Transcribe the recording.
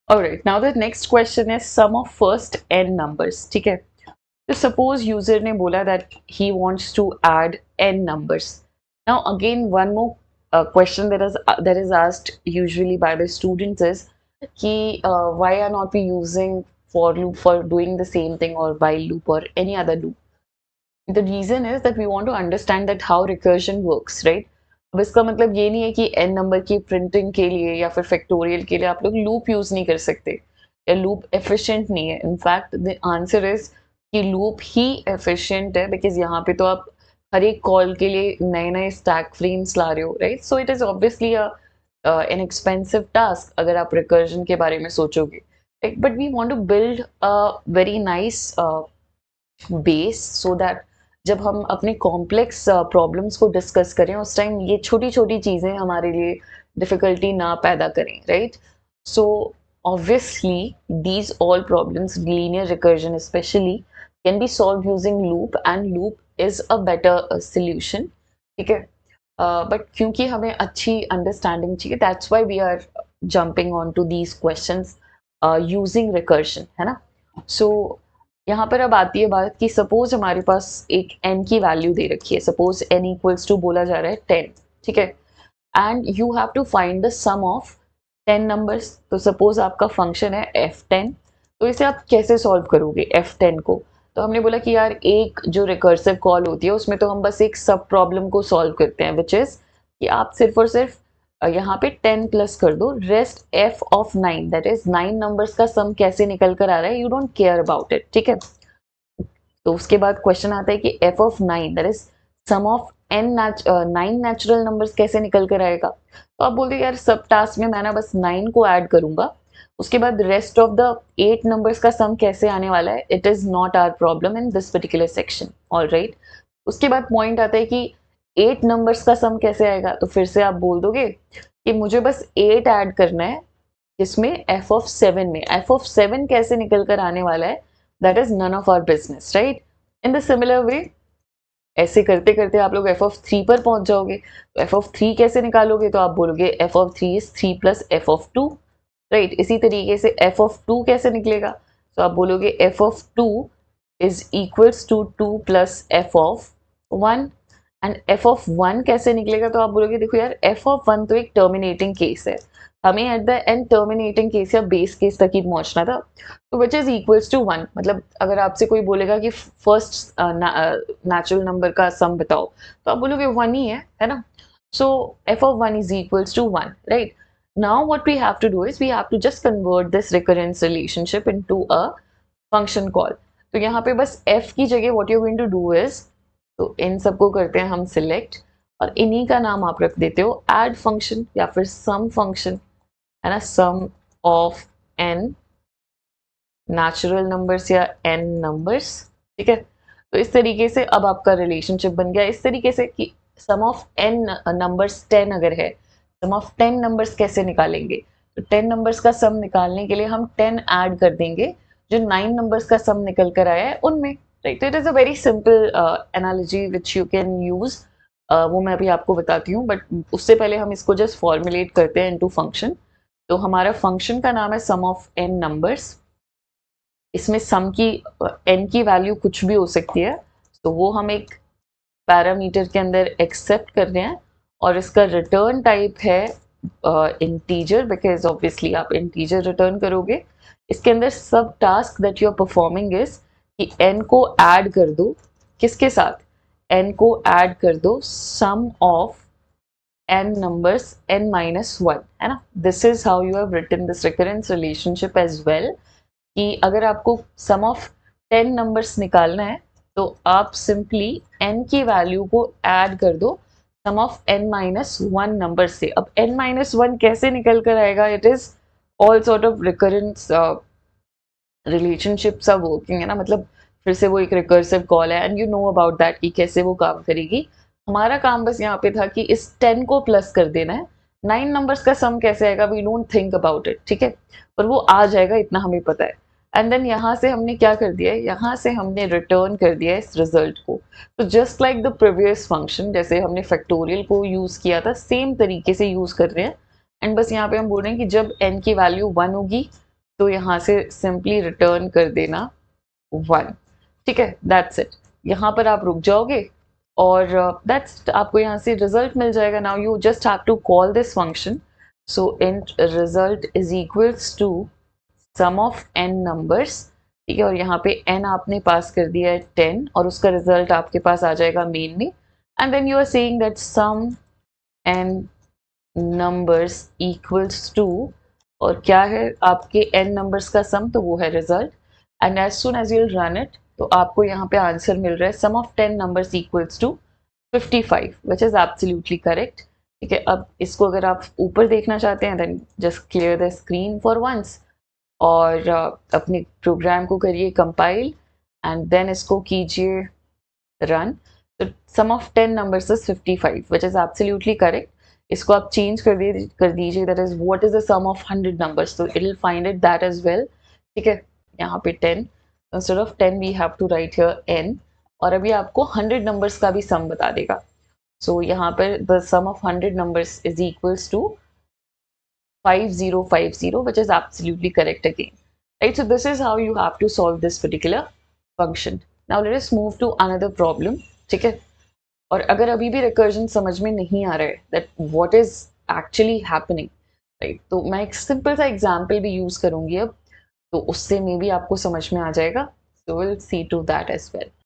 Alright, now the next question is sum of first n numbers. ठीक है, तो suppose user ने बोला that he wants to add n numbers. Now again one more question that is asked usually by the students is कि why are not we using for loop for doing the same thing or while loop or any other loop. The reason is that we want to understand that how recursion works, right? अब इसका मतलब ये नहीं है कि n number की printing के लिए या फिर फैक्टोरियल के लिए आप लोग लूप यूज नहीं कर सकते या लूप एफिशिएंट नहीं है. इनफैक्ट द आंसर इज कि लूप ही एफिशिएंट है बिकॉज यहाँ पे तो आप हर एक कॉल के लिए नए नए स्टैक फ्रेम्स ला रहे हो, right? So it is obviously an expensive task अगर आप रिकर्जन के बारे में सोचोगे, but we want to build a very nice base so that जब हम अपने कॉम्प्लेक्स प्रॉब्लम्स को डिस्कस करें उस टाइम ये छोटी छोटी चीज़ें हमारे लिए डिफ़िकल्टी ना पैदा करें, right? So obviously these all problems, linear recursion especially, can be solved using loop and loop is a better solution. ठीक है, बट क्योंकि हमें अच्छी अंडरस्टैंडिंग चाहिए that's why we are jumping on to these questions using recursion, है ना? सो यहाँ पर अब आती है बात कि सपोज हमारे पास एक n की वैल्यू दे रखी है, सपोज n इक्वल्स टू बोला जा रहा है 10, ठीक है, and you have to find the sum of 10 numbers. तो सपोज आपका फंक्शन है f10, तो इसे आप कैसे सॉल्व करोगे f10 को? तो हमने बोला कि यार एक जो रिकर्सिव कॉल होती है उसमें तो हम बस एक सब प्रॉब्लम को सॉल्व करते हैं, विच इज कि आप सिर्फ और सिर्फ यहाँ पे 10 प्लस कर दो, rest f of 9 that is 9 numbers का सम कैसे निकल कर आ रहा है, you don't care about it, ठीक है? तो उसके बाद क्वेश्चन आता है कि f of 9 that is sum of nine natural numbers कैसे निकल कर आएगा? तो आप बोलते यार सब टास्क में मैं ना बस 9 को ऐड करूंगा, उसके बाद रेस्ट ऑफ द 8 नंबर्स का सम कैसे आने वाला है, it is not our problem in this particular section, alright? उसके बाद पॉइंट आता है कि 8 नंबर्स का सम कैसे आएगा, तो फिर से आप बोल दोगे कि मुझे बस 8 ऐड करना है जिसमें f ऑफ 7 में f ऑफ 7 कैसे निकल कर आने वाला है, that is none of our business, right? In the similar way ऐसे करते करते आप लोग f ऑफ 3 पर पहुंच जाओगे, तो f ऑफ 3 कैसे निकालोगे? तो आप बोलोगे f of 3 is 3 plus f of 2, right? इसी तरीके से f ऑफ 2 कैसे निकलेगा? तो आप बोलोगे f of 2 is equals to 2 plus f of 1. And f of 1 कैसे निकलेगा? तो आप बोलोगे देखो यार f ऑफ 1 तो एक टर्मिनेटिंग केस है, हमें at the end terminating case या बेस केस तक ही पहुंचना था, तो विच इज इक्वल्स टू 1. मतलब अगर आपसे कोई बोलेगा कि फर्स्ट नेचुरल नंबर का सम बताओ, तो आप बोलोगे 1 ही है ना? So f of 1 is equals to 1, right? Now what we have to do is we have to just convert this recurrence relationship into a function call. तो यहाँ पे बस f की जगह what you are going to do is, तो इन सबको करते हैं हम सिलेक्ट और इन्हीं का नाम आप रख देते हो एड फंक्शन या फिर सम फंक्शन, है ना? सम ऑफ n नेचुरल नंबर्स या n नंबर्स, ठीक है? तो इस तरीके से अब आपका रिलेशनशिप बन गया इस तरीके से कि सम ऑफ n नंबर्स 10 अगर है, सम ऑफ 10 नंबर्स कैसे निकालेंगे? तो 10 नंबर्स का सम निकालने के लिए हम 10 ऐड कर देंगे जो 9 नंबर्स का सम निकल कर आया है उनमें, राइट? तो it is a very simple analogy which you can use. वो मैं अभी आपको बताती हूँ, बट उससे पहले हम इसको जस्ट फॉर्मुलेट करते हैं इनटू फंक्शन. तो हमारा फंक्शन का नाम है सम ऑफ n नंबर्स. इसमें सम की n की वैल्यू कुछ भी हो सकती है, तो वो हम एक पैरामीटर के अंदर एक्सेप्ट कर रहे हैं और इसका रिटर्न टाइप है इंटीजर, बिकॉज ऑब्वियसली आप इंटीजर रिटर्न करोगे. इसके अंदर सब task that you are performing is कि n को ऐड कर दो, किसके साथ? n को ऐड कर दो sum of n numbers n minus 1, है ना? This is how you have written this recurrence relationship as well, कि अगर आपको सम ऑफ 10 नंबर्स निकालना है तो आप सिंपली n की वैल्यू को ऐड कर दो sum of n minus 1 number से. अब n माइनस 1 कैसे निकल कर आएगा? It is all sort of recurrence relationships are working, है ना? मतलब फिर से वो एक रिकर्सिव कॉल है and you know about that कि कैसे वो काम करेगी. हमारा काम बस यहाँ पे था कि इस 10 को प्लस कर देना है. 9 नंबर्स का सम कैसे आएगा, we don't think about it, ठीक है? पर वो आ जाएगा इतना हमें पता है. एंड देन यहाँ से हमने क्या कर दिया है, यहाँ से हमने रिटर्न कर दिया है इस रिजल्ट को. तो just like the previous function, जैसे हमने फैक्टोरियल को यूज़ किया था सेम तरीके से यूज़ कर रहे हैं. एंड बस यहाँ पे हम बोल रहे हैं कि जब n की वैल्यू 1 होगी तो यहाँ से सिंपली रिटर्न कर देना 1, ठीक है, दैट्स इट। यहाँ पर आप रुक जाओगे और दैट्स आपको यहाँ से रिजल्ट मिल जाएगा। Now you just have to call this function, so int result is equals to sum of n numbers, ठीक है, और यहाँ पे n आपने पास कर दिया है 10 और उसका रिजल्ट आपके पास आ जाएगा मेन में, and then you are saying that sum n numbers equals to, और क्या है आपके n नंबर्स का सम, तो वो है result, and as soon as you run it तो आपको यहाँ पे आंसर मिल रहा है sum of 10 numbers equals to 55, which is absolutely correct, ठीक है। अब इसको अगर आप ऊपर देखना चाहते हैं then just clear the screen for once और अपने प्रोग्राम को करिए कंपाइल एंड देन इसको कीजिए रन। तो sum of 10 numbers is 55 which is absolutely correct. इसको आप चेंज कर दीजिए, that is what is the sum of 100 numbers, तो it will find it that as well, ठीक है। यहाँ पे 10 instead of 10 we have to write here n, और अभी आपको 100 नंबर्स का भी सम बता देगा। सो यहाँ पर the sum of 100 numbers is equals to 5050, which is absolutely correct again, right? So this is how you have to solve this particular function. Now let us move to another problem, ठीक है। और अगर अभी भी recursion समझ में नहीं आ रहा है that what is actually happening, right? तो मैं एक simple सा example भी use करूँगी अब, तो उससे मे भी आपको समझ में आ जाएगा, so we'll see to that as well.